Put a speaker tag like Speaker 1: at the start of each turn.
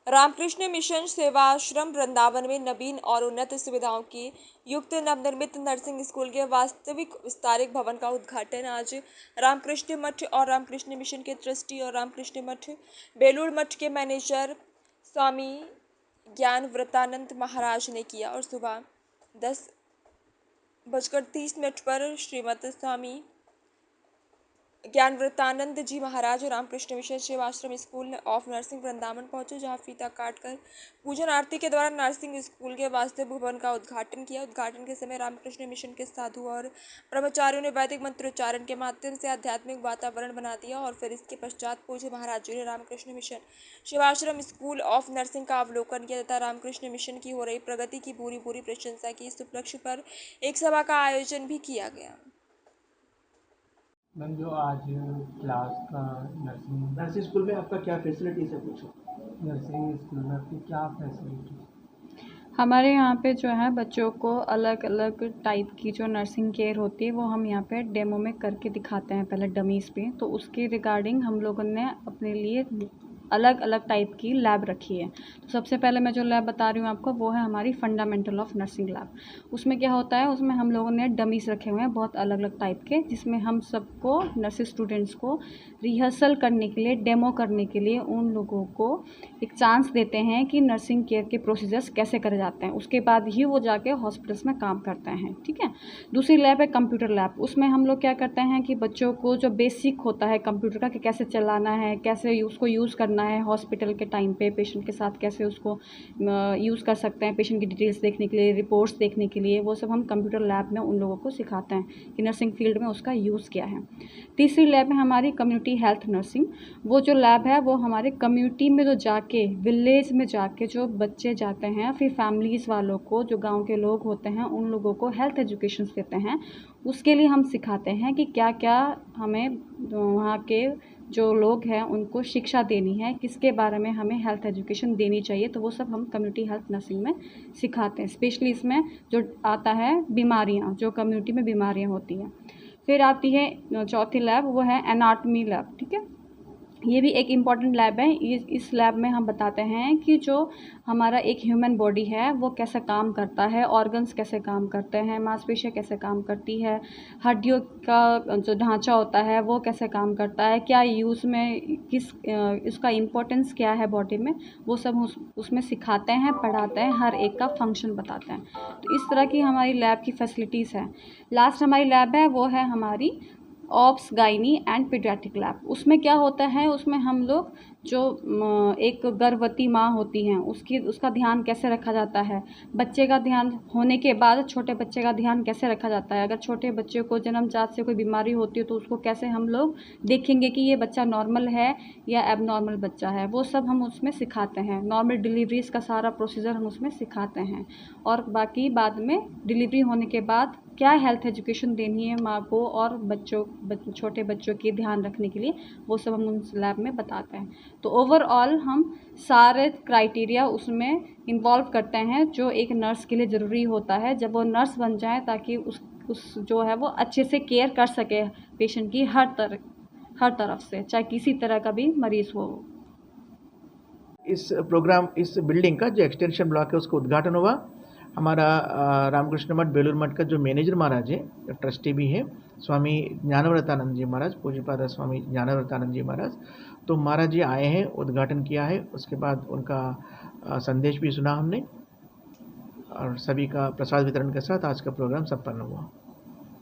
Speaker 1: Ramakrishna mission Sevashram Vrindavan में नवीन और उन्नत सुविधाओं की युक्त नवनिर्मित नर्सिंग स्कूल के वास्तविक विस्तारित भवन का उद्घाटन आज रामकृष्ण मठ और रामकृष्ण मिशन के ट्रस्टी और रामकृष्ण मठ बेलूर मठ के मैनेजर स्वामी ज्ञानव्रतानंद महाराज ने किया और सुबह 10:30 पर Shrimad Swami Gyanvratanand ji Maharaj Ramakrishna mission Sevashram school of nursing Vrindavan पहुंचे, जहां फीता काटकर पूजन आरती के द्वारा नर्सिंग स्कूल के वास्तविक भवन का उद्घाटन किया। उद्घाटन के समय रामकृष्ण मिशन के साधु और ब्रह्मचारियों ने वैदिक मंत्रोच्चारण के माध्यम से आध्यात्मिक वातावरण बना दिया और फिर इसके पश्चात पूज्य महाराज जी ने Ramakrishna mission Sevashram school of nursing का अवलोकन किया तथा रामकृष्ण मिशन की हो रही प्रगति की पूरी प्रशंसा की। इस उपलक्ष्य पर एक सभा का आयोजन भी किया गया।
Speaker 2: मैम, जो आज क्लास का
Speaker 3: नर्सिंग स्कूल में आपका क्या फैसिलिटीज़ है, पूछो।
Speaker 2: नर्सिंग स्कूल में आपकी क्या फैसिलिटी?
Speaker 4: हमारे यहाँ पे जो है बच्चों को अलग अलग टाइप की जो नर्सिंग केयर होती है वो हम यहाँ पे डेमो में करके दिखाते हैं पहले डमीज़ पे। तो उसके रिगार्डिंग हम लोगों ने अपने लिए अलग अलग टाइप की लैब रखी है। तो सबसे पहले मैं जो लैब बता रही हूँ आपको वो है हमारी फंडामेंटल ऑफ नर्सिंग लैब। उसमें क्या होता है, उसमें हम लोगों ने डमीज़ रखे हुए हैं बहुत अलग अलग टाइप के, जिसमें हम सबको नर्सिंग स्टूडेंट्स को रिहर्सल करने के लिए, डेमो करने के लिए उन लोगों को एक चांस देते हैं कि नर्सिंग केयर के प्रोसीजर्स कैसे करे जाते हैं। उसके बाद ही वो जाके हॉस्पिटल्स में काम करते हैं। ठीक है। दूसरी लैब है कंप्यूटर लैब। उसमें हम लोग क्या करते हैं कि बच्चों को जो बेसिक होता है कंप्यूटर का कि कैसे चलाना है, कैसे उसको यूज़ करना है हॉस्पिटल के टाइम पे, पेशेंट के साथ कैसे उसको यूज़ कर सकते हैं, पेशेंट की डिटेल्स देखने के लिए, रिपोर्ट्स देखने के लिए, वो सब हम कंप्यूटर लैब में उन लोगों को सिखाते हैं कि नर्सिंग फील्ड में उसका यूज़ क्या है। तीसरी लैब है हमारी कम्युनिटी हेल्थ नर्सिंग। वो जो लैब है वो हमारे कम्युनिटी में जो जाके, विलेज में जाके जो बच्चे जाते हैं, फिर फैमिलीज़ वालों को, जो गाँव के लोग होते हैं उन लोगों को हेल्थ एजुकेशन देते हैं। उसके लिए हम सिखाते हैं कि क्या क्या हमें वहाँ के जो लोग हैं उनको शिक्षा देनी है, किसके बारे में हमें हेल्थ एजुकेशन देनी चाहिए। तो वो सब हम कम्युनिटी हेल्थ नर्सिंग में सिखाते हैं। स्पेशली इसमें जो आता है बीमारियां, जो कम्युनिटी में बीमारियां होती हैं। फिर आती है चौथी लैब, वो है एनाटॉमी लैब। ठीक है। ये भी एक इम्पॉर्टेंट लैब है। इस लैब में हम बताते हैं कि जो हमारा एक ह्यूमन बॉडी है वो कैसे काम करता है, ऑर्गन्स कैसे काम करते हैं, मांसपेशियाँ कैसे काम करती है, हड्डियों का जो ढांचा होता है वो कैसे काम करता है, क्या यूज़ में, इसका इम्पोर्टेंस क्या है बॉडी में, वो सब उसमें सिखाते हैं, पढ़ाते हैं, हर एक का फंक्शन बताते हैं। तो इस तरह की हमारी लैब की फैसिलिटीज़ है। लास्ट हमारी लैब है वो है हमारी obs gynae and paediatric lab. उसमें क्या होता है, उसमें हम लोग जो एक गर्भवती माँ होती हैं उसका ध्यान कैसे रखा जाता है, बच्चे का ध्यान होने के बाद छोटे बच्चे का ध्यान कैसे रखा जाता है, अगर छोटे बच्चे को जन्मजात से कोई बीमारी होती है तो उसको कैसे हम लोग देखेंगे कि ये बच्चा नॉर्मल है या एबनॉर्मल बच्चा है, वो सब हम उसमें सिखाते हैं। नॉर्मल डिलीवरीज़ का सारा प्रोसीजर हम उसमें सिखाते हैं। और बाकी बाद में डिलीवरी होने के बाद क्या हेल्थ एजुकेशन देनी है माँ को और छोटे बच्चों के ध्यान रखने के लिए, वो सब हम उस लैब में बताते हैं। तो ओवरऑल हम सारे क्राइटेरिया उसमें इन्वॉल्व करते हैं जो एक नर्स के लिए ज़रूरी होता है जब वो नर्स बन जाए, ताकि उस जो है वो अच्छे से केयर कर सके पेशेंट की हर तरफ से, चाहे किसी तरह का भी मरीज़ हो।
Speaker 3: इस बिल्डिंग का जो एक्सटेंशन ब्लॉक है उसका उद्घाटन हुआ। हमारा रामकृष्ण मठ बेलूर मठ का जो मैनेजर महाराज है, ट्रस्टी भी है, स्वामी ज्ञानव्रतानंद जी महाराज, पूज्यपाद स्वामी ज्ञानव्रतानंद जी महाराज, तो महाराज जी आए हैं, उद्घाटन किया है। उसके बाद उनका संदेश भी सुना हमने और सभी का प्रसाद वितरण के साथ आज का प्रोग्राम संपन्न हुआ।